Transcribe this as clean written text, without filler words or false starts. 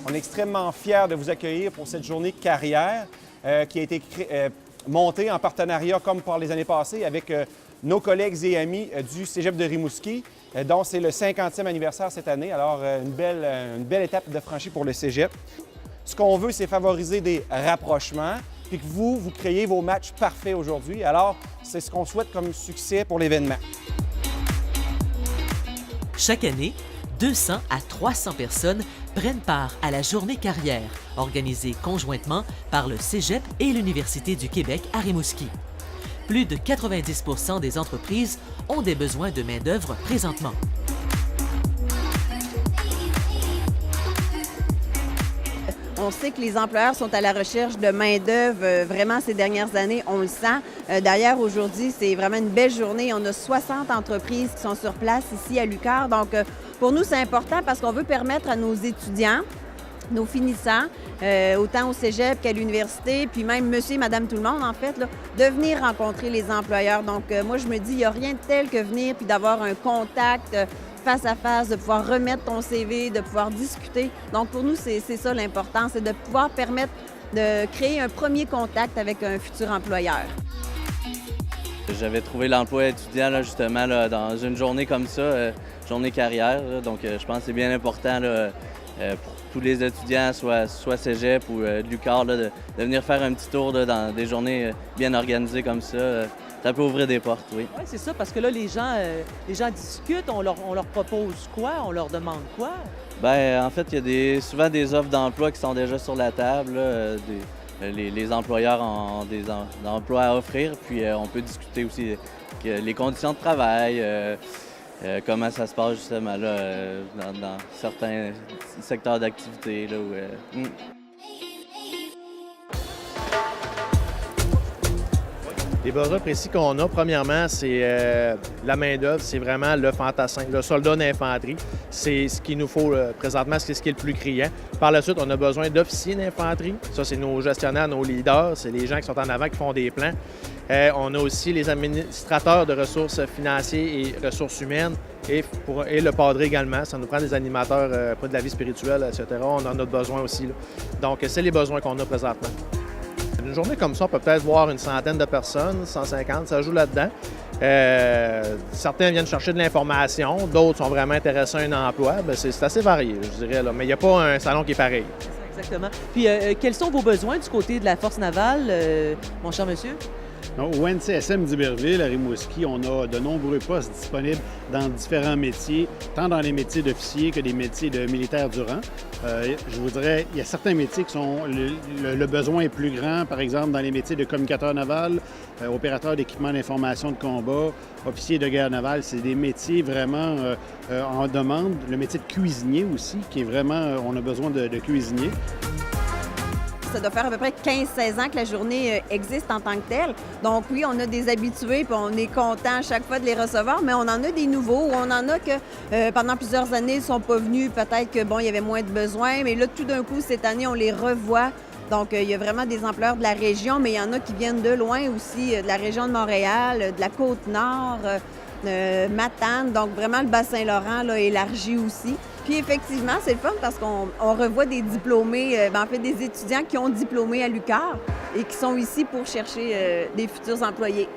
On est extrêmement fiers de vous accueillir pour cette journée de carrière qui a été montée en partenariat, comme par les années passées, avec nos collègues et amis du Cégep de Rimouski, dont c'est le 50e anniversaire cette année. Alors, une belle étape de franchie pour le Cégep. Ce qu'on veut, c'est favoriser des rapprochements, puis que vous créez vos matchs parfaits aujourd'hui. Alors, c'est ce qu'on souhaite comme succès pour l'événement. Chaque année, 200 à 300 personnes prennent part à la journée carrière, organisée conjointement par le Cégep et l'Université du Québec à Rimouski. Plus de 90% des entreprises ont des besoins de main-d'œuvre présentement. On sait que les employeurs sont à la recherche de main-d'œuvre vraiment ces dernières années, on le sent. D'ailleurs, aujourd'hui, c'est vraiment une belle journée. On a 60 entreprises qui sont sur place ici à l'UQAR. Donc, pour nous, c'est important parce qu'on veut permettre à nos étudiants, nos finissants, autant au cégep qu'à l'université, puis même monsieur et madame tout le monde, en fait, là, de venir rencontrer les employeurs. Donc, moi, je me dis, il n'y a rien de tel que venir puis d'avoir un contact face à face, de pouvoir remettre ton CV, de pouvoir discuter. Donc, pour nous, c'est ça l'important, c'est de pouvoir permettre de créer un premier contact avec un futur employeur. J'avais trouvé l'emploi étudiant là, justement là, dans une journée comme ça, journée carrière. Là, donc je pense que c'est bien important là, pour tous les étudiants, soit cégep ou l'UQAR, de venir faire un petit tour là, dans des journées bien organisées comme ça. Ça peut ouvrir des portes, oui. Oui, c'est ça, parce que là, les gens discutent, on leur propose quoi, on leur demande quoi? Bien, en fait, il y a souvent des offres d'emploi qui sont déjà sur la table. Là, les employeurs ont des emplois à offrir, puis on peut discuter aussi les conditions de travail, comment ça se passe justement là, dans certains secteurs d'activité. Les besoins précis qu'on a, premièrement, c'est la main-d'œuvre, c'est vraiment le fantassin, le soldat d'infanterie. C'est ce qu'il nous faut présentement, c'est ce qui est le plus criant. Par la suite, on a besoin d'officiers d'infanterie. Ça, c'est nos gestionnaires, nos leaders, c'est les gens qui sont en avant, qui font des plans. On a aussi les administrateurs de ressources financières et ressources humaines et le padré également. Ça nous prend des animateurs pour de la vie spirituelle, etc. On en a besoin aussi, là. Donc, c'est les besoins qu'on a présentement. Une journée comme ça, on peut peut-être voir une centaine de personnes, 150, ça joue là-dedans. Certains viennent chercher de l'information, d'autres sont vraiment intéressés à un emploi. Bien, c'est assez varié, je dirais, là. Mais il n'y a pas un salon qui est pareil. Exactement. Puis, quels sont vos besoins du côté de la Force navale, mon cher monsieur? Au NCSM d'Iberville, à Rimouski, on a de nombreux postes disponibles dans différents métiers, tant dans les métiers d'officiers que des métiers de militaires du rang. Je vous dirais, il y a certains métiers qui sont... Le besoin est plus grand, par exemple, dans les métiers de communicateur naval, opérateur d'équipement d'information de combat, officier de guerre navale. C'est des métiers vraiment en demande. Le métier de cuisinier aussi, qui est vraiment... on a besoin de cuisiniers. Ça doit faire à peu près 15-16 ans que la journée existe en tant que telle. Donc oui, on a des habitués, puis on est content à chaque fois de les recevoir, mais on en a des nouveaux, on en a que pendant plusieurs années, ils ne sont pas venus, peut-être que bon, il y avait moins de besoins, mais là, tout d'un coup, cette année, on les revoit. Donc, il y a vraiment des employeurs de la région, mais il y en a qui viennent de loin aussi, de la région de Montréal, de la Côte-Nord, Matane, donc vraiment le Bas-Saint-Laurent là, élargi aussi. Puis effectivement, c'est le fun parce qu'on revoit des diplômés, en fait des étudiants qui ont diplômé à l'UQAR et qui sont ici pour chercher des futurs employés.